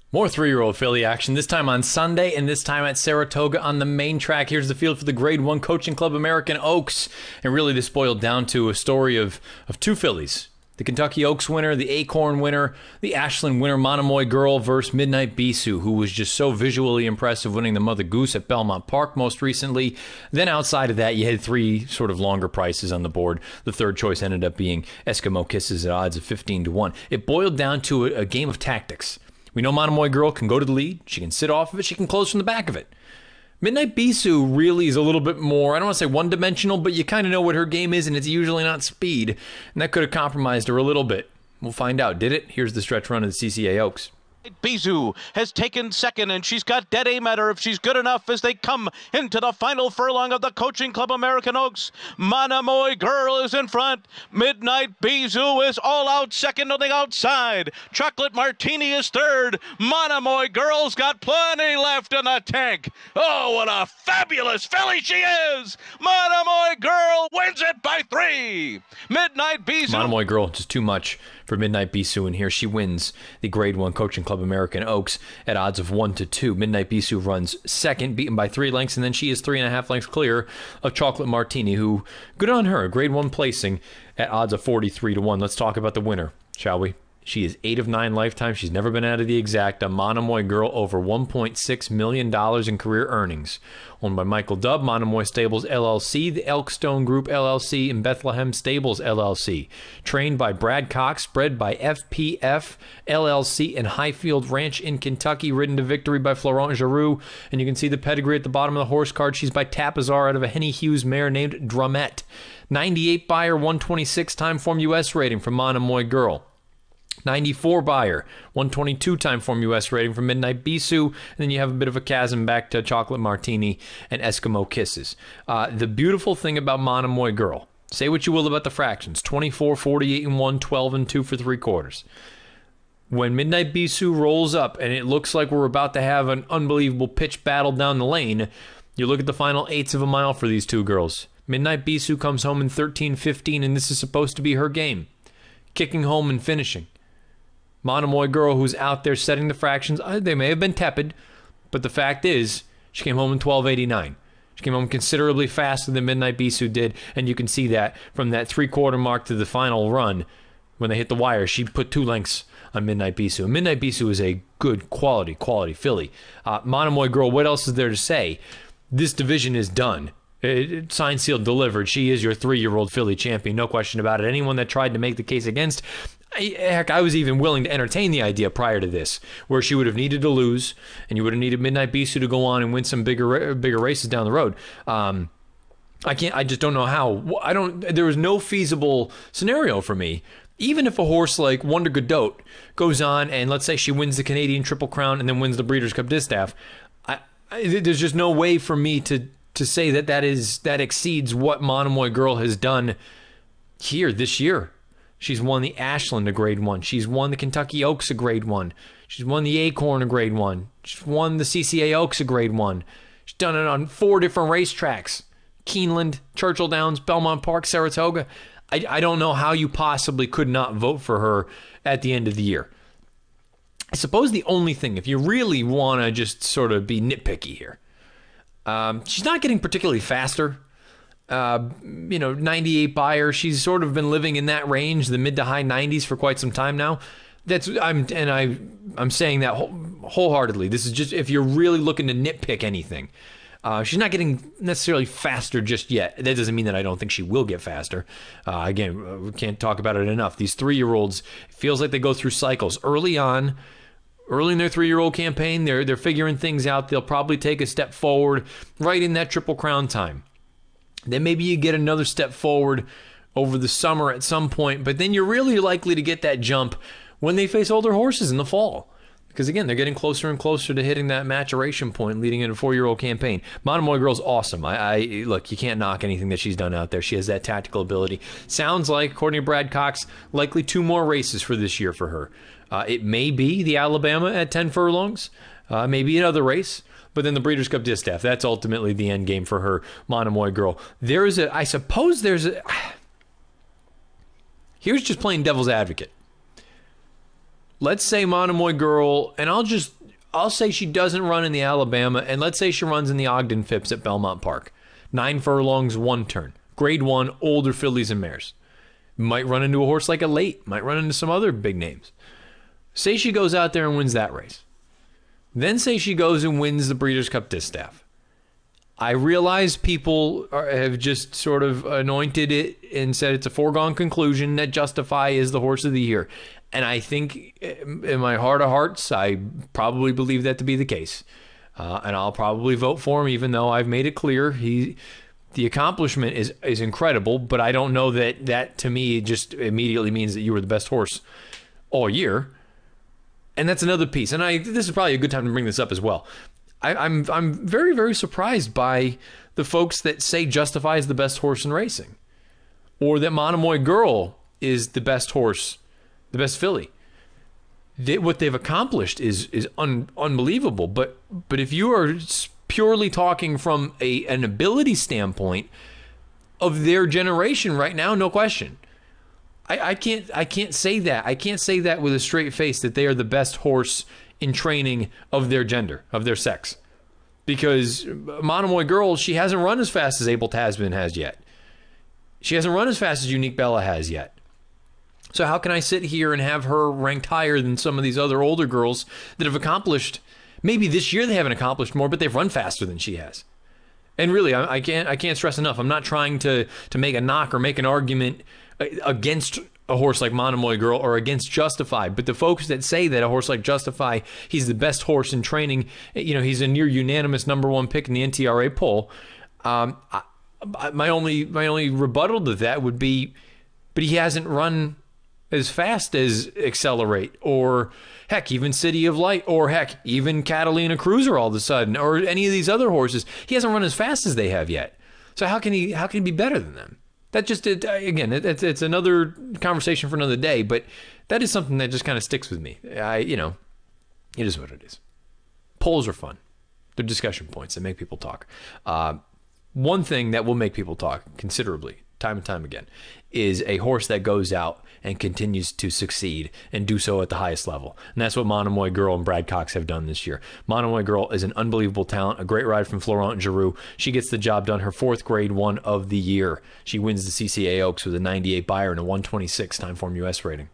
More 3-year-old filly action, this time on Sunday, and this time at Saratoga on the main track. Here's the field for the Grade 1 Coaching Club American Oaks. And really this boiled down to a story of two fillies. The Kentucky Oaks winner, the Acorn winner, the Ashland winner, Monomoy Girl versus Midnight Bisou, who was just so visually impressive winning the Mother Goose at Belmont Park most recently. Then outside of that, you had three sort of longer prices on the board. The third choice ended up being Eskimo Kisses at odds of 15-1. It boiled down to a game of tactics. We know Monomoy Girl can go to the lead. She can sit off of it. She can close from the back of it. Midnight Bisou really is a little bit more, I don't want to say one-dimensional, but you kind of know what her game is, and it's usually not speed. And that could have compromised her a little bit. We'll find out. Did it? Here's the stretch run of the CCA Oaks. Bisou has taken second, and she's got dead aim at her if she's good enough as they come into the final furlong of the Coaching Club American Oaks. Monomoy Girl is in front. Midnight Bisou is all out second on the outside. Chocolate Martini is third. Monomoy Girl's got plenty left in the tank. Oh, what a fabulous filly she is! Monomoy Girl wins it by 3. Midnight Bisou. Monomoy Girl, just too much for Midnight Bisou in here. She wins the Grade 1 Coaching Club American Oaks at odds of 1-2. Midnight Bisou runs second, beaten by 3 lengths, and then she is 3.5 lengths clear of Chocolate Martini, who, good on her, Grade 1 placing at odds of 43-1. Let's talk about the winner, shall we? She is 8 of 9 lifetime. She's never been out of the exacta. Monomoy Girl, over $1.6 million in career earnings. Owned by Michael Dubb, Monomoy Stables LLC, the Elkstone Group LLC, and Bethlehem Stables LLC. Trained by Brad Cox, bred by FPF LLC and Highfield Ranch in Kentucky. Ridden to victory by Florent Giroux. And you can see the pedigree at the bottom of the horse card. She's by Tapazar out of a Henny Hughes mare named Drumette. 98 buyer, 126 time form US rating from Monomoy Girl. 94 buyer, 122 time form US rating from Midnight Bisou, and then you have a bit of a chasm back to Chocolate Martini and Eskimo Kisses. The beautiful thing about Monomoy Girl, say what you will about the fractions, 24, 48-1, 12-2 for 3/4. When Midnight Bisou rolls up and it looks like we're about to have an unbelievable pitch battle down the lane, you look at the final 1/8 of a mile for these two girls. Midnight Bisou comes home in 13-15, and this is supposed to be her game. Kicking home and finishing. Monomoy Girl, who's out there setting the fractions, they may have been tepid, but the fact is, she came home in 12:89. She came home considerably faster than Midnight Bisou did, and you can see that from that 3/4 mark to the final run. When they hit the wire, she put 2 lengths on Midnight Bisou. Midnight Bisou is a good quality filly. Monomoy Girl, what else is there to say? This division is done. Signed, sealed, delivered. She is your 3-year-old filly champion, no question about it. Anyone that tried to make the case against, heck, I was even willing to entertain the idea prior to this, where she would have needed to lose, and you would have needed Midnight Bisou to go on and win some bigger races down the road. I just don't know how. There was no feasible scenario for me. Even if a horse like Wonder Godot goes on and let's say she wins the Canadian Triple Crown and then wins the Breeders' Cup Distaff, there's just no way for me to say that exceeds what Monomoy Girl has done here this year. She's won the Ashland a Grade 1. She's won the Kentucky Oaks a Grade 1. She's won the Acorn a Grade 1. She's won the CCA Oaks a Grade 1. She's done it on 4 different racetracks. Keeneland, Churchill Downs, Belmont Park, Saratoga. I don't know how you possibly could not vote for her at the end of the year. I suppose the only thing, if you really want to just sort of be nitpicky here, she's not getting particularly faster. 98 buyer. She's sort of been living in that range, the mid to high 90s for quite some time now. I'm saying that wholeheartedly. This is just if you're really looking to nitpick anything. She's not getting necessarily faster just yet. That doesn't mean that I don't think she will get faster. Again, we can't talk about it enough. These 3-year-olds, it feels like they go through cycles. Early in their 3-year-old campaign, they're figuring things out. They'll probably take a step forward right in that Triple Crown time. Then maybe you get another step forward over the summer at some point, but then you're really likely to get that jump when they face older horses in the fall. Because again, they're getting closer and closer to hitting that maturation point leading into a 4-year-old campaign. Monomoy Girl's awesome. Look, you can't knock anything that she's done out there. She has that tactical ability. Sounds like, according to Brad Cox, likely 2 more races for this year for her. It may be the Alabama at 10 furlongs, maybe another race, but then the Breeders' Cup Distaff. That's ultimately the end game for her, Monomoy Girl. Here's just playing devil's advocate. Let's say Monomoy Girl, and I'll say she doesn't run in the Alabama, and let's say she runs in the Ogden Phipps at Belmont Park. 9 furlongs, 1 turn. Grade 1, older fillies and mares. Might run into a horse like a Late. Might run into some other big names. Say she goes out there and wins that race. Then say she goes and wins the Breeders' Cup Distaff. I realize people have just sort of anointed it and said it's a foregone conclusion that Justify is the horse of the year. And I think in my heart of hearts, I probably believe that to be the case. And I'll probably vote for him, even though I've made it clear the accomplishment is incredible. But I don't know that to me just immediately means that you were the best horse all year. And that's another piece. And this is probably a good time to bring this up as well. I'm very, very surprised by the folks that say Justify is the best horse in racing, or that Monomoy Girl is the best horse, the best filly. What they've accomplished is unbelievable. But if you are purely talking from an ability standpoint of their generation right now, no question. I can't say that. I can't say that with a straight face that they are the best horse in training of their gender, of their sex. Because Monomoy Girl, she hasn't run as fast as Abel Tasman has yet. She hasn't run as fast as Unique Bella has yet. So how can I sit here and have her ranked higher than some of these other older girls that have accomplished, maybe this year they haven't accomplished more, but they've run faster than she has. And really, I can't stress enough, I'm not trying to make a knock or make an argument against a horse like Monomoy Girl or against Justify, but the folks that say that a horse like Justify, he's the best horse in training, he's a near unanimous #1 pick in the NTRA poll. My only rebuttal to that would be, but he hasn't run as fast as Accelerate, or heck, even City of Light, or heck, even Catalina Cruiser all of a sudden, or any of these other horses. He hasn't run as fast as they have yet. So how can he be better than them? That just, again, it's another conversation for another day, but that is something that just kind of sticks with me. It is what it is. Polls are fun. They're discussion points that make people talk. One thing that will make people talk considerably, time and time again, is a horse that goes out and continues to succeed and do so at the highest level. And that's what Monomoy Girl and Brad Cox have done this year. Monomoy Girl is an unbelievable talent, a great ride from Florent Giroux. She gets the job done, her 4th Grade 1 of the year. She wins the CCA Oaks with a 98 buyer and a 126 Timeform US rating.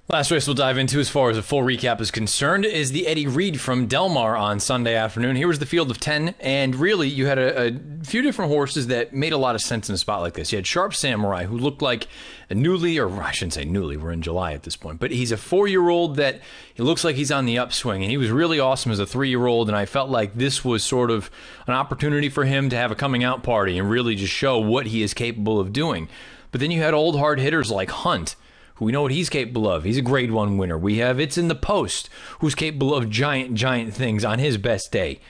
Last race we'll dive into, as far as a full recap is concerned, is the Eddie Reed from Del Mar on Sunday afternoon. Here was the field of 10, and really you had a few different horses that made a lot of sense in a spot like this. You had Sharp Samurai, who looked like a newly, or I shouldn't say newly, we're in July at this point, but he's a 4-year-old that it looks like he's on the upswing, and he was really awesome as a 3-year-old, and I felt like this was sort of an opportunity for him to have a coming out party and really just show what he is capable of doing. But then you had old hard hitters like Hunt, who we know what he's capable of. He's a Grade 1 winner. We have It's in the Post, who's capable of giant things on his best day.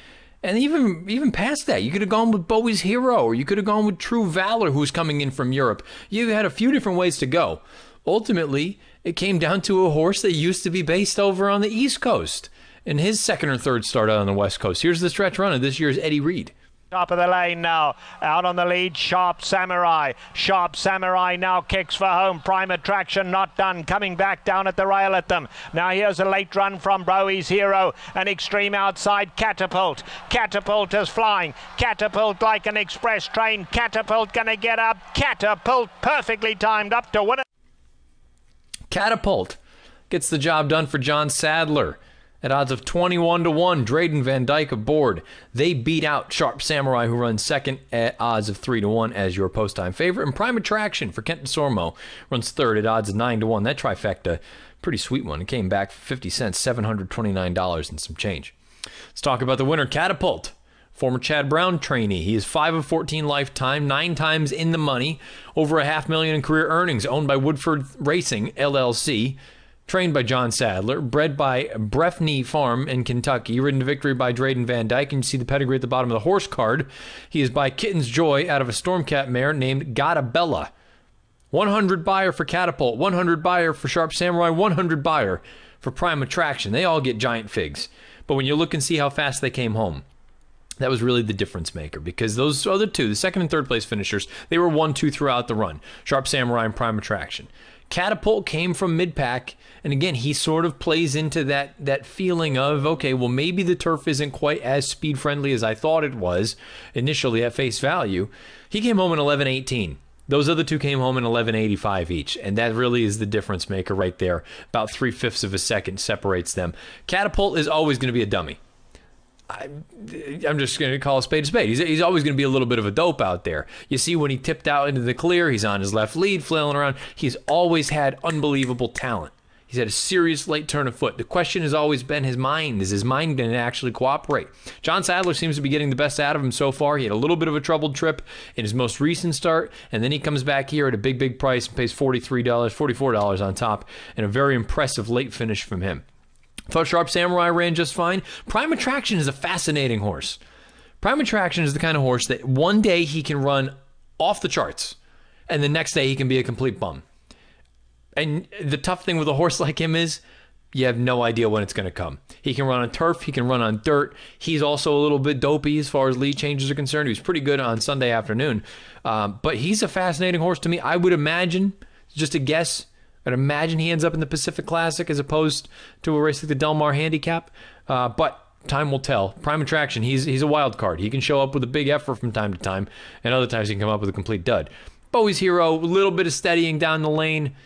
And even past that, you could have gone with Bowie's Hero, or you could have gone with True Valor, who's coming in from Europe. You had a few different ways to go. Ultimately, it came down to a horse that used to be based over on the East Coast, and his 2nd or 3rd start out on the West Coast. Here's the stretch run of this year's Eddie Reed. Top of the lane now, out on the lead, Sharp Samurai. Sharp Samurai now kicks for home. Prime Attraction not done, coming back down at the rail at them. Now here's a late run from Bowie's Hero, an extreme outside, Catapult. Catapult is flying. Catapult like an express train. Catapult gonna get up. Catapult perfectly timed up to win it. Catapult gets the job done for John Sadler at odds of 21-1. Drayden Van Dyke aboard. They beat out Sharp Samurai, who runs second, at odds of 3-1 as your post-time favorite. And Prime Attraction for Kent DeSormo runs third at odds of 9-1. That trifecta, pretty sweet one. It came back for 50 cents, $729 and some change. Let's talk about the winner, Catapult. Former Chad Brown trainee. He is 5 of 14 lifetime, 9 times in the money, over $500,000 in career earnings, owned by Woodford Racing, LLC. Trained by John Sadler, bred by Breffney Farm in Kentucky, ridden to victory by Drayden Van Dyke, and you see the pedigree at the bottom of the horse card. He is by Kitten's Joy out of a Stormcat mare named Gotabella. 100 buyer for Catapult, 100 buyer for Sharp Samurai, 100 buyer for Prime Attraction. They all get giant figs. But when you look and see how fast they came home, that was really the difference maker, because those other two, the second and third place finishers, they were 1-2 throughout the run. Sharp Samurai and Prime Attraction. Catapult came from mid-pack, and again, he sort of plays into that feeling of, okay, well, maybe the turf isn't quite as speed-friendly as I thought it was initially at face value. He came home in 11:18. Those other two came home in 11:85 each, and that really is the difference maker right there. About 3/5 of a second separates them. Catapult is always going to be a dummy. I'm just going to call a spade. He's always going to be a little bit of a dope out there. You see when he tipped out into the clear, he's on his left lead, flailing around. He's always had unbelievable talent. He's had a serious late turn of foot. The question has always been his mind. Is his mind going to actually cooperate? John Sadler seems to be getting the best out of him so far. He had a little bit of a troubled trip in his most recent start, and then he comes back here at a big price and pays $44 on top, and a very impressive late finish from him. Thought Sharp Samurai ran just fine. Prime Attraction is a fascinating horse. Prime Attraction is the kind of horse that one day he can run off the charts, and the next day he can be a complete bum. And the tough thing with a horse like him is you have no idea when it's going to come. He can run on turf. He can run on dirt. He's also a little bit dopey as far as lead changes are concerned. He was pretty good on Sunday afternoon. But he's a fascinating horse to me. I would imagine, just a guess, I'd imagine he ends up in the Pacific Classic as opposed to a race like the Del Mar Handicap. But time will tell. Prime Attraction, he's a wild card. He can show up with a big effort from time to time, and other times he can come up with a complete dud. Bowie's Hero, a little bit of steadying down the lane.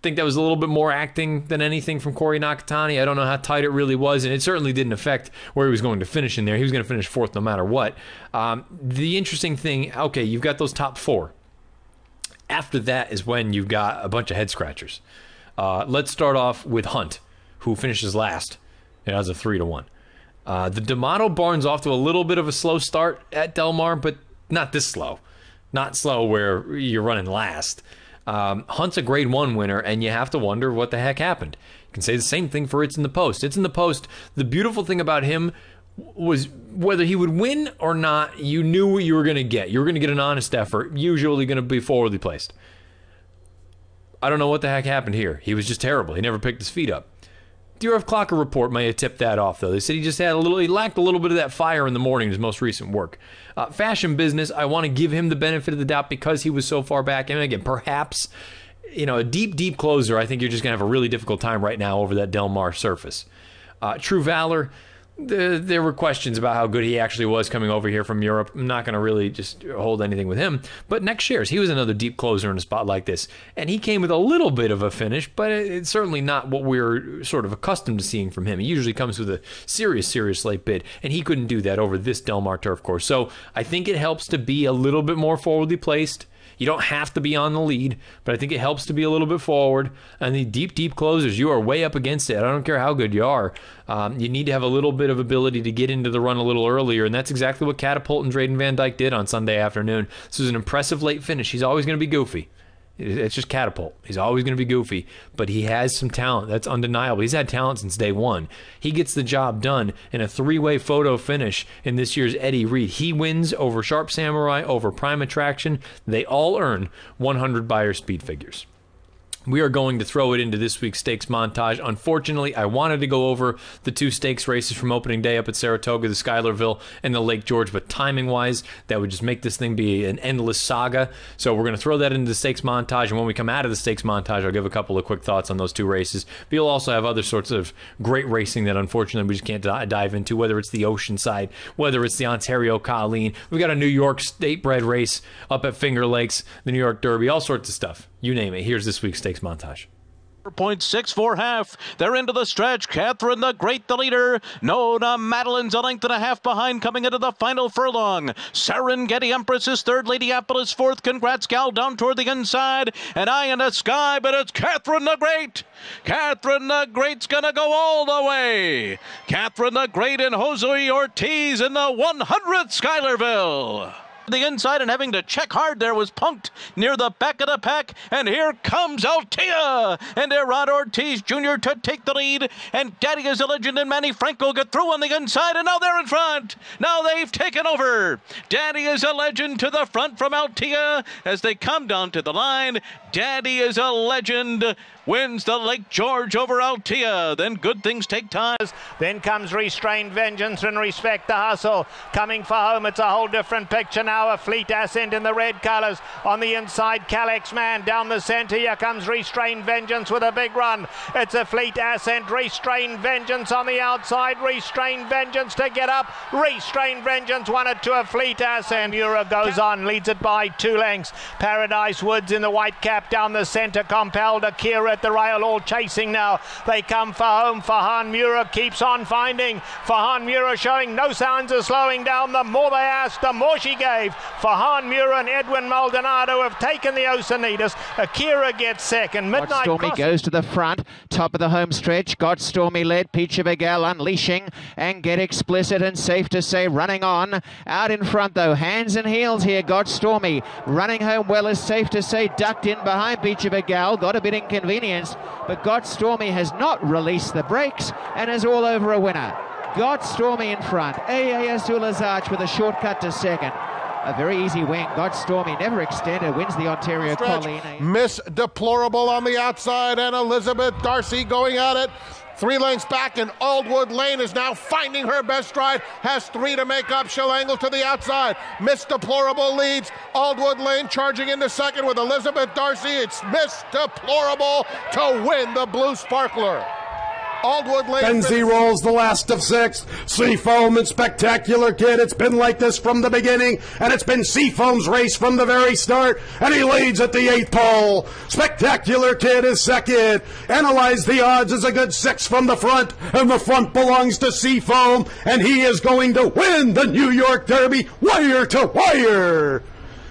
Think that was a little bit more acting than anything from Corey Nakatani. I don't know how tight it really was, and it certainly didn't affect where he was going to finish in there. He was going to finish fourth no matter what. The interesting thing, okay, you've got those top four. After that is when you've got a bunch of head scratchers. Let's start off with Hunt, who finishes last. It has a 3-1. The D'Amato Barn's off to a little bit of a slow start at Del Mar, but not this slow. Not slow where you're running last. Hunt's a grade 1 winner, and you have to wonder what the heck happened. You can say the same thing for It's in the Post. It's in the Post. The beautiful thing about him was whether he would win or not, you knew what you were going to get. You were going to get an honest effort, usually going to be forwardly placed. I don't know what the heck happened here. He was just terrible. He never picked his feet up. The RF Clocker report may have tipped that off, though. They said he just had he lacked a little bit of that fire in the morning in his most recent work. Fashion Business, I want to give him the benefit of the doubt because he was so far back. And again, perhaps, a deep closer, I think you're just going to have a really difficult time right now over that Del Mar surface. True Valor, there were questions about how good he actually was coming over here from Europe. I'm not going to really just hold anything with him. But Next Shares, he was another deep closer in a spot like this. And he came with a little bit of a finish, but it's certainly not what we're sort of accustomed to seeing from him. He usually comes with a serious late bid, and he couldn't do that over this Del Mar turf course. So I think it helps to be a little bit more forwardly placed. You don't have to be on the lead, but I think it helps to be a little bit forward. And the deep closers, you are way up against it. I don't care how good you are. You need to have a little bit of ability to get into the run a little earlier, and that's exactly what Catapult and Drayden Van Dyke did on Sunday afternoon. This was an impressive late finish. He's always going to be goofy. It's just Catapult. He's always going to be goofy, but he has some talent. That's undeniable. He's had talent since day one. He gets the job done in a 3-way photo finish in this year's Eddie Reed. He wins over Sharp Samurai, over Prime Attraction. They all earn 100 buyer speed figures. We are going to throw it into this week's stakes montage. Unfortunately, I wanted to go over the 2 stakes races from opening day up at Saratoga, the Schuylerville and the Lake George, but timing-wise, that would just make this thing be an endless saga. So we're going to throw that into the stakes montage, and when we come out of the stakes montage, I'll give a couple of quick thoughts on those 2 races. But you'll also have other sorts of great racing that unfortunately we just can't dive into, whether it's the Oceanside, whether it's the Ontario Colleen. We've got a New York state-bred race up at Finger Lakes, the New York Derby, all sorts of stuff. You name it. Here's this week's stakes montage. 4.64 half. They're into the stretch. Catherine the Great, the leader. Nona Madeline's a length and a half behind coming into the final furlong. Serengeti Empress is third. Lady Apple is fourth. Congrats Gal down toward the inside. And Eye in the Sky, but it's Catherine the Great. Catherine the Great's gonna go all the way. Catherine the Great and Jose Ortiz in the 100th Schuylerville. The inside and having to check hard there was Punked near the back of the pack, and here comes Altea and Erod Ortiz Jr. to take the lead, and Daddy is a Legend and Manny Franco get through on the inside, and now they're in front. Now they've taken over. Daddy is a Legend to the front from Altea as they come down to the line. Daddy is a Legend wins the Lake George over Altea. Then Good Things Take Time. Then comes Restrained Vengeance and Respect the Hustle. Coming for home, it's a whole different picture now. A Fleet Ascent in the red colours. On the inside, Calex Man. Down the centre, here comes Restrained Vengeance with a big run. It's a Fleet Ascent. Restrained Vengeance on the outside. Restrained Vengeance to get up. Restrained Vengeance won it to a Fleet Ascent. Mura goes on, leads it by 2 lengths. Paradise Woods in the white cap down the centre. Compelled Akira at the rail, all chasing now. They come for home. Fahan Mura keeps on finding. Fahan Mura showing no signs of slowing down. The more they asked, the more she gave. Fahan Mura and Edwin Maldonado have taken the Oceanitas. Akira gets second. Midnight Stormy goes to the front. Top of the home stretch. Got Stormy led. Peach of a Gal unleashing. And Get Explicit and Safe to Say running on. Out in front though. Hands and heels here. Got Stormy. Running home well is Safe to Say. Ducked in behind Peach of a Gal. Got a bit inconvenienced. But Got Stormy has not released the brakes and is all over a winner. Got Stormy in front. AA Azula's Arch with a shortcut to second. A very easy win. Got Stormy never extended. Wins the Ontario Colleen. Miss Deplorable on the outside and Elizabeth Darcy going at it. 3 lengths back, and Aldwood Lane is now finding her best stride. Has 3 to make up. She'll angle to the outside. Miss Deplorable leads. Aldwood Lane charging into second with Elizabeth Darcy. It's Miss Deplorable to win the Blue Sparkler. Aldwood Lane. Benzie rolls the last of 6. Seafoam and Spectacular Kid. It's been like this from the beginning, and it's been Seafoam's race from the very start, and he leads at the 8th pole. Spectacular Kid is second. Analyze the odds is a good 6 from the front, and the front belongs to Seafoam, and he is going to win the New York Derby wire to wire.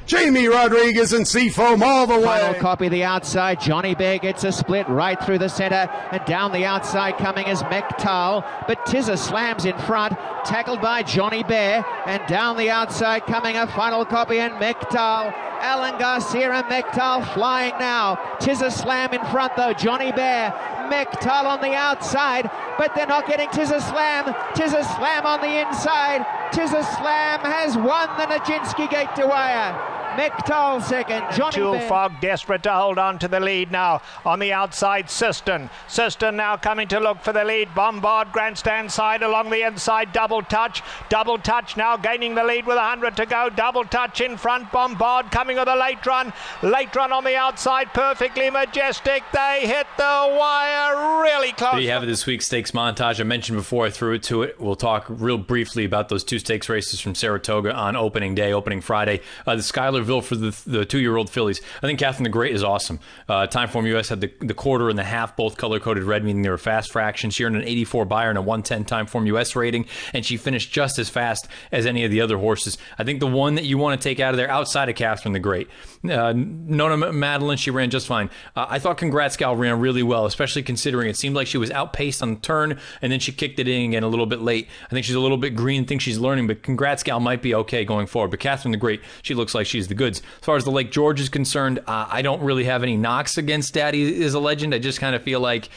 Jamie Rodriguez and Seafoam all the way. Final copy the outside. Johnny Bear gets a split right through the centre, and down the outside coming is Mektal, but Tizza slams in front, tackled by Johnny Bear, and down the outside coming a final copy and Mektal. Alan Garcia and Mektal flying now. Tizza slam in front though. Johnny Bear, Mektal on the outside, but they're not getting Tizza slam. Tizza slam on the inside. Tizza slam has won the Nijinsky Gate to wire. Mektal second. Johnny Jewel Bear. Fog desperate to hold on to the lead now. On the outside, Siston. Siston now coming to look for the lead. Bombard grandstand side along the inside. Double touch. Double touch now gaining the lead with 100 to go. Double touch in front. Bombard coming with a late run. Late run on the outside. Perfectly majestic. They hit the wire really close. There you have it, this week's stakes montage. I mentioned before I threw it to it. We'll talk real briefly about those 2 stakes races from Saratoga on opening day, opening Friday. The Schuylerville for the 2-year-old fillies. I think Catherine the Great is awesome. Timeform US had the quarter and the half, both color-coded red, meaning they were fast fractions. She earned an 84 buyer and a 110 Timeform US rating, and she finished just as fast as any of the other horses. I think the one that you want to take out of there, outside of Catherine the Great, Nona Madeline, she ran just fine. I thought Congrats Gal ran really well, especially considering it seemed like she was outpaced on the turn, and then she kicked it in again a little bit late. I think she's a little bit green, think she's learning, but Congrats Gal might be okay going forward. But Catherine the Great, she looks like she's the goods. As far as the Lake George is concerned, I don't really have any knocks against Daddy is a Legend. I just kind of feel like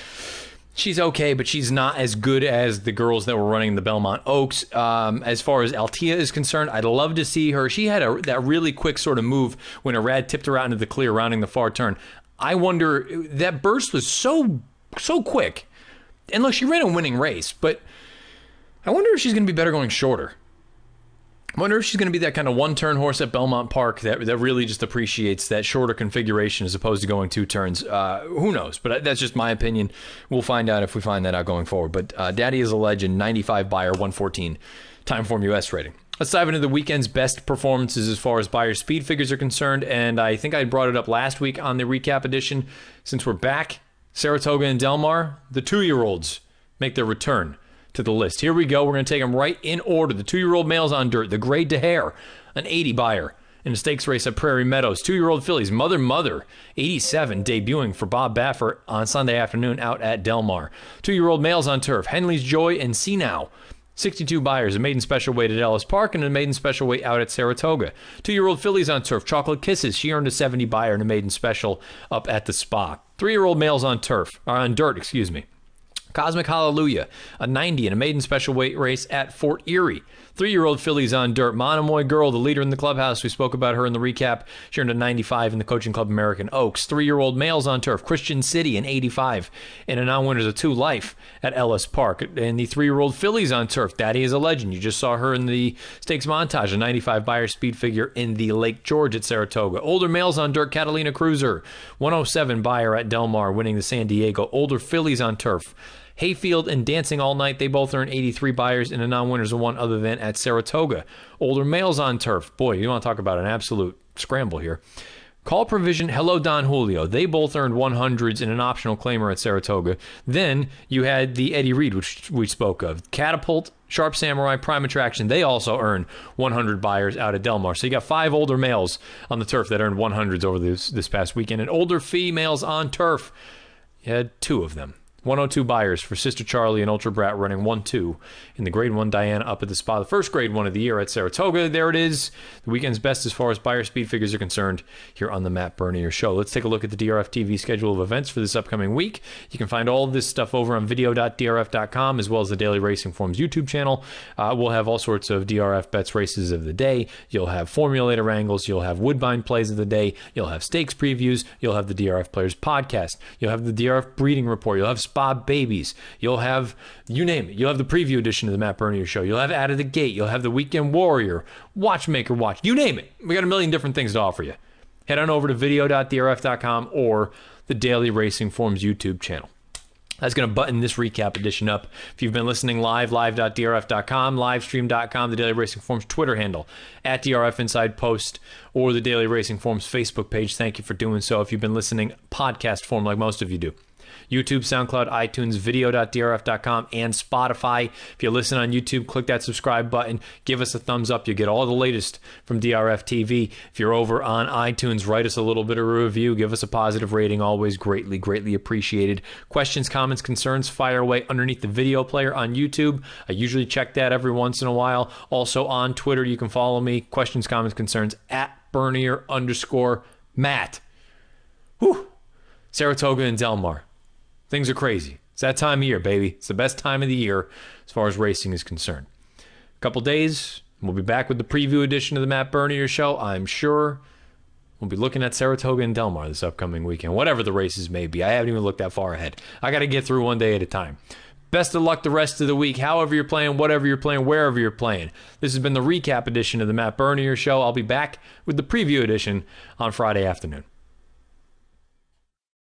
she's okay, but she's not as good as the girls that were running the Belmont Oaks. As far as Altea is concerned, I'd love to see her. She had that really quick sort of move when Arad tipped her out into the clear, rounding the far turn. I wonder, that burst was so quick. And look, she ran a winning race, but I wonder if she's going to be better going shorter. I wonder if she's going to be that kind of one-turn horse at Belmont Park that really just appreciates that shorter configuration as opposed to going 2 turns. Who knows? But that's just my opinion. We'll find out if we find that out going forward. But Daddy is a Legend, 95 buyer, 114 Timeform US rating. Let's dive into the weekend's best performances as far as buyer speed figures are concerned. And I think I brought it up last week on the recap edition. Since we're back Saratoga and Del Mar, the 2-year-olds make their return to the list. Here we go. We're going to take them right in order. The 2-year-old males on dirt. The Grade de Hare, an 80 buyer in a stakes race at Prairie Meadows. 2-year-old fillies, Mother, 87, debuting for Bob Baffert on Sunday afternoon out at Del Mar. 2-year-old males on turf, Henley's Joy and See Now. 62 buyers, a maiden special weight at Ellis Park and a maiden special weight out at Saratoga. 2-year-old fillies on turf, Chocolate Kisses. She earned a 70 buyer and a maiden special up at the Spa. 3-year-old males on dirt. Cosmic Hallelujah, a 90 in a maiden special weight race at Fort Erie. 3-year-old fillies on dirt. Monomoy Girl, the leader in the clubhouse. We spoke about her in the recap. She earned a 95 in the Coaching Club American Oaks. 3-year-old males on turf. Christian City, an 85 in a non-winners of 2 Life at Ellis Park. And the 3-year-old fillies on turf. Daddy is a Legend. You just saw her in the Stakes Montage, a 95 buyer speed figure in the Lake George at Saratoga. Older males on dirt. Catalina Cruiser, 107 buyer at Del Mar, winning the San Diego. Older fillies on turf. Hayfield and Dancing All Night, they both earned 83 buyers in a non-winners of 1 other than at Saratoga. Older males on turf. Boy, you want to talk about an absolute scramble here. Call Provision, Hello Don Julio. They both earned 100s in an optional claimer at Saratoga. Then you had the Eddie Reed, which we spoke of. Catapult, Sharp Samurai, Prime Attraction. They also earned 100 buyers out at Del Mar. So you got 5 older males on the turf that earned 100s over this past weekend. And older females on turf, you had 2 of them. 102 buyers for Sister Charlie and Ultra Brat, running 1-2 in the Grade 1 Diana up at the Spa. The first Grade 1 of the year at Saratoga. There it is. The weekend's best as far as buyer speed figures are concerned here on the Matt Bernier Show. Let's take a look at the DRF TV schedule of events for this upcoming week. You can find all of this stuff over on video.drf.com as well as the Daily Racing Forms YouTube channel. We'll have all sorts of DRF bets races of the day. You'll have formulator angles. You'll have Woodbine plays of the day. You'll have stakes previews. You'll have the DRF Players podcast. You'll have the DRF Breeding Report. You'll have Spa Babies. You'll have, you name it. You'll have the preview edition of the Matt Bernier Show. You'll have Out of the Gate. You'll have the Weekend Warrior, Watchmaker Watch. You name it. We got a million different things to offer you. Head on over to video.drf.com or the Daily Racing Forms YouTube channel. That's going to button this recap edition up. If you've been listening live.drf.com, livestream.com, the Daily Racing Forms Twitter handle, at DRF Inside Post, or the Daily Racing Forms Facebook page. Thank you for doing so. If you've been listening podcast form like most of you do. YouTube, SoundCloud, iTunes, video.drf.com, and Spotify. If you listen on YouTube, click that subscribe button. Give us a thumbs up. You get all the latest from DRF TV. If you're over on iTunes, write us a little bit of a review. Give us a positive rating. Always greatly, greatly appreciated. Questions, comments, concerns, fire away underneath the video player on YouTube. I usually check that every once in a while. Also on Twitter, you can follow me. Questions, comments, concerns, at Bernier_Matt. Whew. Saratoga and Del Mar. Things are crazy. It's that time of year, baby. It's the best time of the year as far as racing is concerned. A couple days, we'll be back with the preview edition of the Matt Bernier Show. I'm sure we'll be looking at Saratoga and Del Mar this upcoming weekend, whatever the races may be. I haven't even looked that far ahead. I got to get through one day at a time. Best of luck the rest of the week, however you're playing, whatever you're playing, wherever you're playing. This has been the recap edition of the Matt Bernier Show. I'll be back with the preview edition on Friday afternoon.